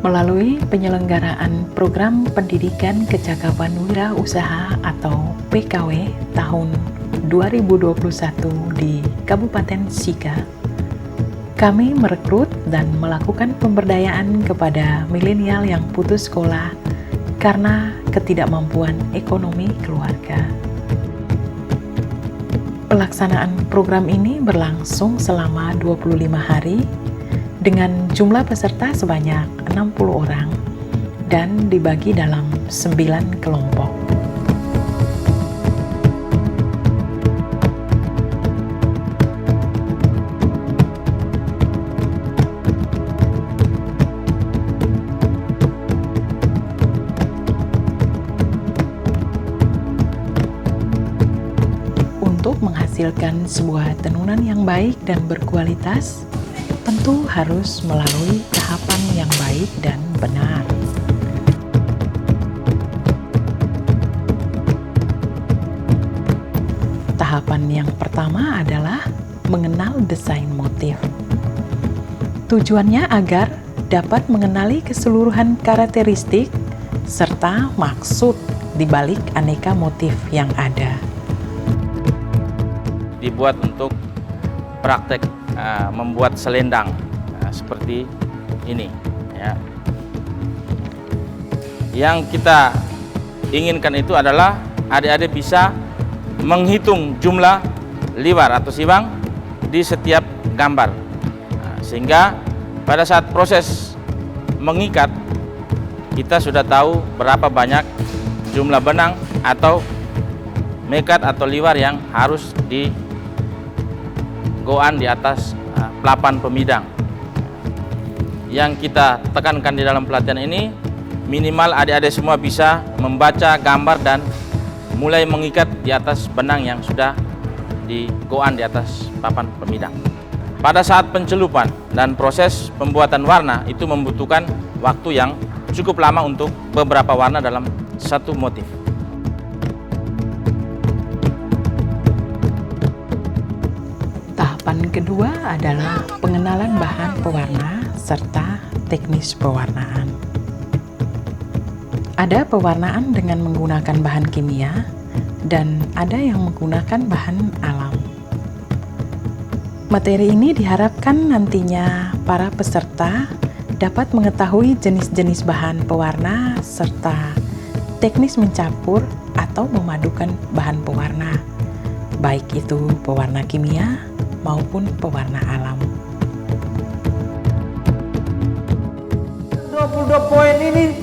Melalui penyelenggaraan Program Pendidikan Kecakapan Wirausaha atau PKW tahun 2021 di Kabupaten Sika, kami merekrut dan melakukan pemberdayaan kepada milenial yang putus sekolah karena ketidakmampuan ekonomi keluarga. Pelaksanaan program ini berlangsung selama 25 hari dengan jumlah peserta sebanyak 60 orang dan dibagi dalam 9 kelompok. Untuk menghasilkan sebuah tenunan yang baik dan berkualitas, tentu harus melalui tahapan yang baik dan benar. Tahapan yang pertama adalah mengenal desain motif. Tujuannya agar dapat mengenali keseluruhan karakteristik serta maksud di balik aneka motif yang ada. Dibuat untuk praktek membuat selendang seperti ini ya. Yang kita inginkan itu adalah adik-adik bisa menghitung jumlah liwar atau siwang di setiap gambar, sehingga pada saat proses mengikat kita sudah tahu berapa banyak jumlah benang atau mekat atau liwar yang harus di goan di atas pelapan pemidang. Yang kita tekankan di dalam pelatihan ini, minimal adik-adik semua bisa membaca gambar dan mulai mengikat di atas benang yang sudah di goan di atas papan pemidang. Pada saat pencelupan dan proses pembuatan warna itu membutuhkan waktu yang cukup lama untuk beberapa warna dalam satu motif. Tahapan kedua adalah pengenalan bahan pewarna serta teknis pewarnaan. Ada pewarnaan dengan menggunakan bahan kimia dan ada yang menggunakan bahan alam. Materi ini diharapkan nantinya para peserta dapat mengetahui jenis-jenis bahan pewarna serta teknis mencampur atau memadukan bahan pewarna, baik itu pewarna kimia maupun pewarna alam. 22 poin ini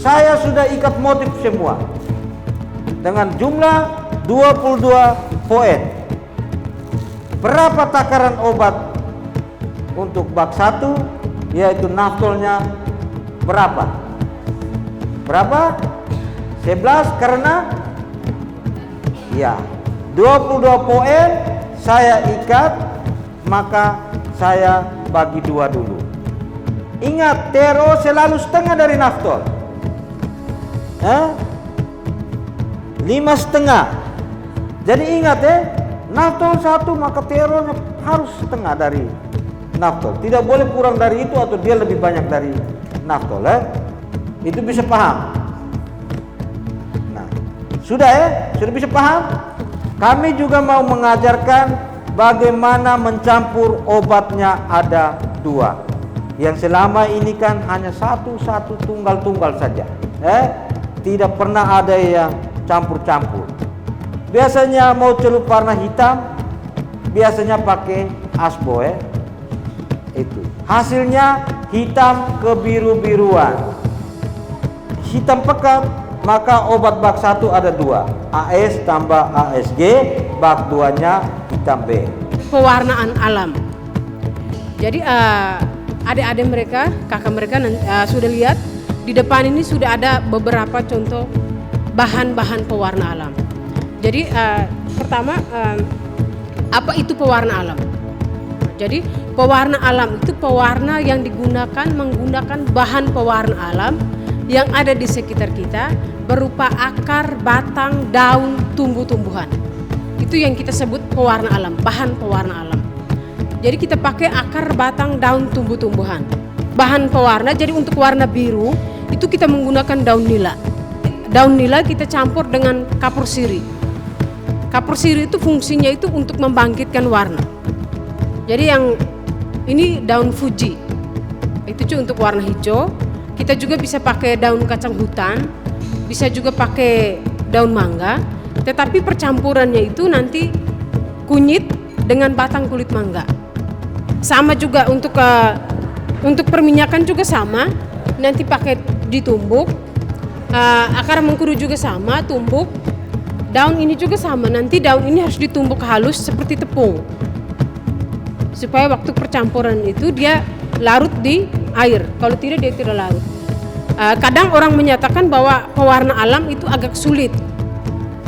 saya sudah ikat motif semua dengan jumlah 22 poin. Berapa takaran obat untuk bak 1, yaitu naftolnya berapa? Berapa? 11 karena ya 22 poin saya ikat, maka saya bagi 2 dulu. Ingat, tero selalu setengah dari naftol. 5,5. Jadi ingat naftol 1 maka teronya harus setengah dari naftol. Tidak boleh kurang dari itu atau dia lebih banyak dari naftol. Itu bisa paham. Nah, sudah sudah bisa paham? Kami juga mau mengajarkan bagaimana mencampur obatnya ada 2. Yang selama ini kan hanya satu tunggal-tunggal saja. Tidak pernah ada yang campur-campur. Biasanya mau celup warna hitam, biasanya pakai asbo itu. Hasilnya hitam kebiru-biruan. Hitam pekat, maka obat bak 1 ada 2. AS tambah ASG, bak 2-nya hitam B. Pewarnaan alam. Jadi adik-adik mereka, kakak mereka sudah lihat di depan ini sudah ada beberapa contoh bahan-bahan pewarna alam. Jadi pertama, apa itu pewarna alam? Jadi pewarna alam itu pewarna yang menggunakan bahan pewarna alam yang ada di sekitar kita berupa akar, batang, daun, tumbuh-tumbuhan. Itu yang kita sebut pewarna alam, bahan pewarna alam. Jadi kita pakai akar, batang, daun, tumbuh-tumbuhan. bahan pewarna. Jadi untuk warna biru itu kita menggunakan daun nila. Daun nila kita campur dengan kapur sirih. Kapur sirih itu fungsinya itu untuk membangkitkan warna. Jadi yang ini daun Fuji, itu untuk warna hijau. Kita juga bisa pakai daun kacang hutan, bisa juga pakai daun mangga. Tetapi percampurannya itu nanti kunyit dengan batang kulit mangga. Sama juga untuk perminyakan juga sama, nanti pakai ditumbuk. Akar mengkudu juga sama, tumbuk. Daun ini juga sama, nanti daun ini harus ditumbuk halus seperti tepung. Supaya waktu percampuran itu dia larut di air, kalau tidak dia tidak larut. Kadang orang menyatakan bahwa pewarna alam itu agak sulit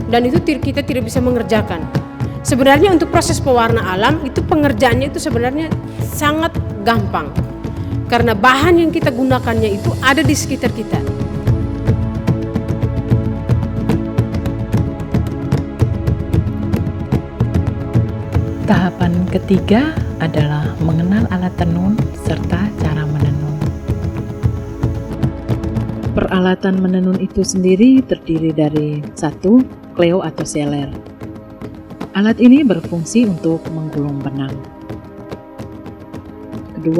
dan itu kita tidak bisa mengerjakan. Sebenarnya untuk proses pewarna alam itu pengerjaannya itu sebenarnya sangat gampang. Karena bahan yang kita gunakannya itu ada di sekitar kita. Tahapan ketiga adalah mengenal alat tenun serta cara menenun. Peralatan menenun itu sendiri terdiri dari 1. Kleo atau seler. Alat ini berfungsi untuk menggulung benang. 2.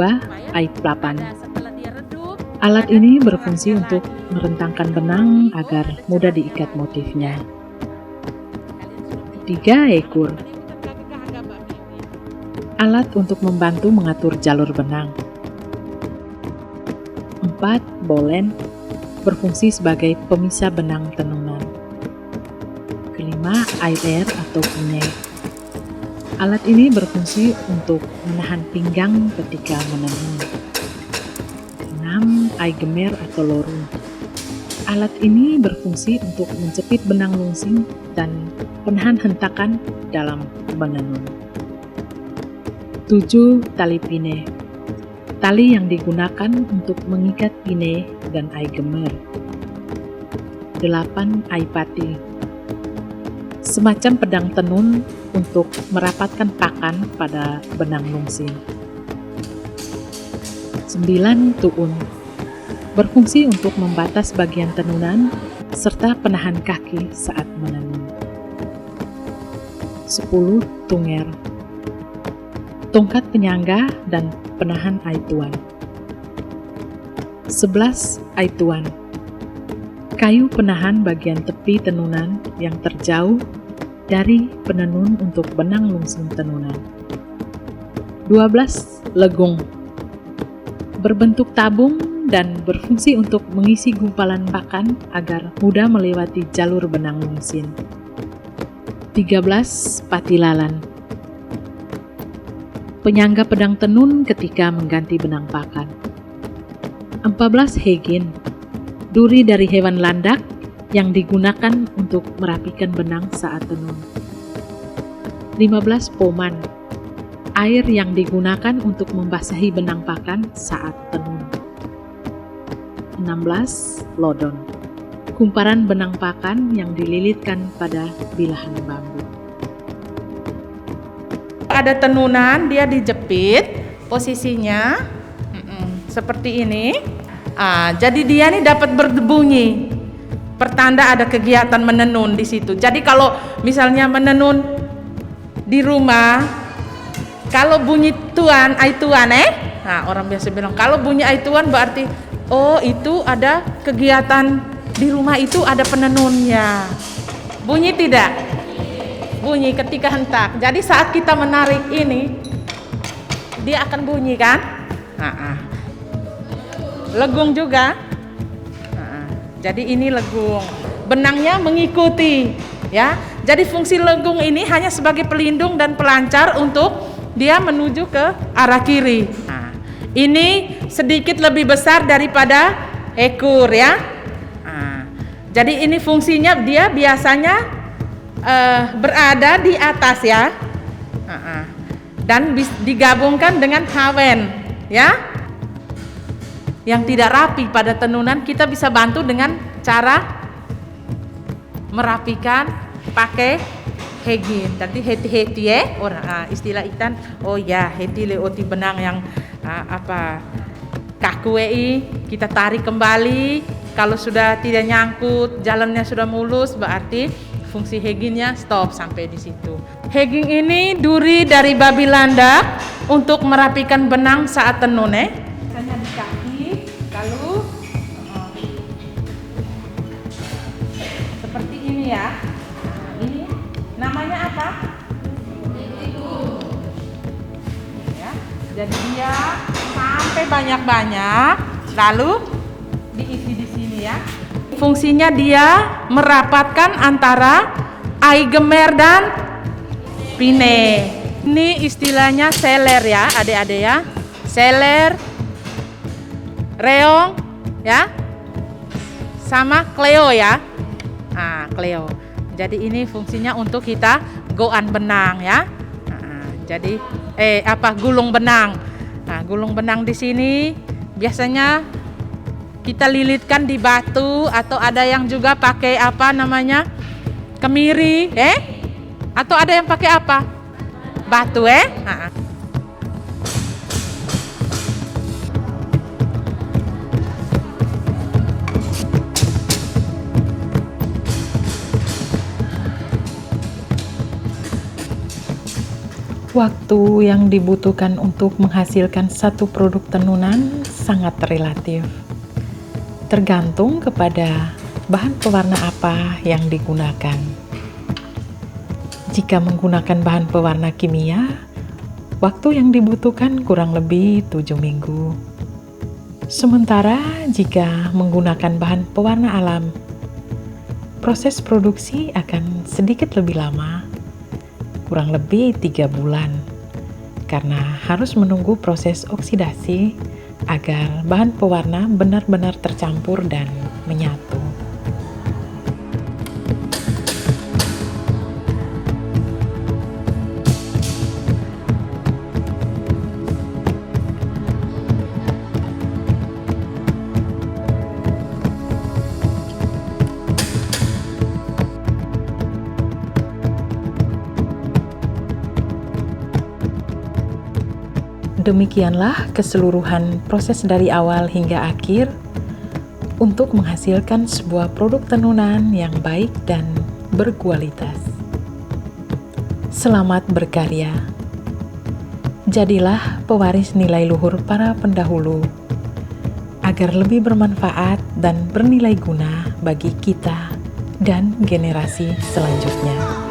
Aip lapan. Alat ini berfungsi untuk merentangkan benang agar mudah diikat motifnya. 3. Ekur. Alat untuk membantu mengatur jalur benang. 4. Bolen, berfungsi sebagai pemisah benang tenunan. 5. Air atau punyai. Alat ini berfungsi untuk menahan pinggang ketika menenun. 6. Aigemer atau lorung. Alat ini berfungsi untuk menjepit benang lungsing dan penahan hentakan dalam menenun. 7. Tali pine. Tali yang digunakan untuk mengikat pine dan aigemer. 8. Aipati. Semacam pedang tenun untuk merapatkan pakan pada benang lungsing. 9. Tuun. Berfungsi untuk membatas bagian tenunan serta penahan kaki saat menenun. 10. Tunger. Tongkat penyangga dan penahan aituan. 11. Aituan. Kayu penahan bagian tepi tenunan yang terjauh dari penenun untuk benang lungsing tenunan. 12. Legung. Berbentuk tabung dan berfungsi untuk mengisi gumpalan pakan agar mudah melewati jalur benang lungsing. 13. Patilalan. Penyangga pedang tenun ketika mengganti benang pakan. 14. Hegin. Duri dari hewan landak yang digunakan untuk merapikan benang saat tenun. 15. Poman. Air yang digunakan untuk membasahi benang pakan saat tenun. 16. Lodon. Kumparan benang pakan yang dililitkan pada bilahan bambu. Ada tenunan, dia dijepit posisinya seperti ini. Jadi dia nih dapat berbunyi, pertanda ada kegiatan menenun di situ. Jadi kalau misalnya menenun di rumah, kalau bunyi tuan, aituan orang biasa bilang kalau bunyi aituan berarti oh itu ada kegiatan di rumah itu ada penenunnya. Bunyi tidak? Bunyi ketika hentak. Jadi saat kita menarik ini, dia akan bunyi kan? Legung juga. Jadi ini legung. Benangnya mengikuti, ya. Jadi fungsi legung ini hanya sebagai pelindung dan pelancar untuk dia menuju ke arah kiri. Ini sedikit lebih besar daripada ekur, ya. Jadi ini fungsinya dia biasanya berada di atas, ya, dan digabungkan dengan hawen, ya, yang tidak rapi pada tenunan. Kita bisa bantu dengan cara merapikan pakai hegin. Tadi heti ya, istilah itan. Oh ya, heti leoti benang yang kaki akuei, kita tarik kembali. Kalau sudah tidak nyangkut, jalannya sudah mulus, berarti fungsi hagingnya stop sampai di situ. Haging ini duri dari babi landak untuk merapikan benang saat tenun. Misalnya di kaki, lalu seperti ini ya. Nah, ini namanya apa? Ya, jadi dia sampai banyak-banyak, lalu diisi di sini ya. Fungsinya dia merapatkan antara aigemer dan pine. Ini istilahnya seler ya, adik-adik ya. Seler, reong ya, sama Cleo ya. Nah, Cleo. Jadi ini fungsinya untuk kita goan benang ya. Nah, jadi gulung benang. Nah, gulung benang di sini biasanya kita lilitkan di batu, atau ada yang juga pakai apa namanya, kemiri, atau ada yang pakai apa, batu, Nah. Waktu yang dibutuhkan untuk menghasilkan satu produk tenunan sangat relatif. Tergantung kepada bahan pewarna apa yang digunakan. Jika menggunakan bahan pewarna kimia, waktu yang dibutuhkan kurang lebih 7 minggu. Sementara jika menggunakan bahan pewarna alam, proses produksi akan sedikit lebih lama, kurang lebih 3 bulan, karena harus menunggu proses oksidasi agar bahan pewarna benar-benar tercampur dan menyatu. Demikianlah keseluruhan proses dari awal hingga akhir untuk menghasilkan sebuah produk tenunan yang baik dan berkualitas. Selamat berkarya. Jadilah pewaris nilai luhur para pendahulu agar lebih bermanfaat dan bernilai guna bagi kita dan generasi selanjutnya.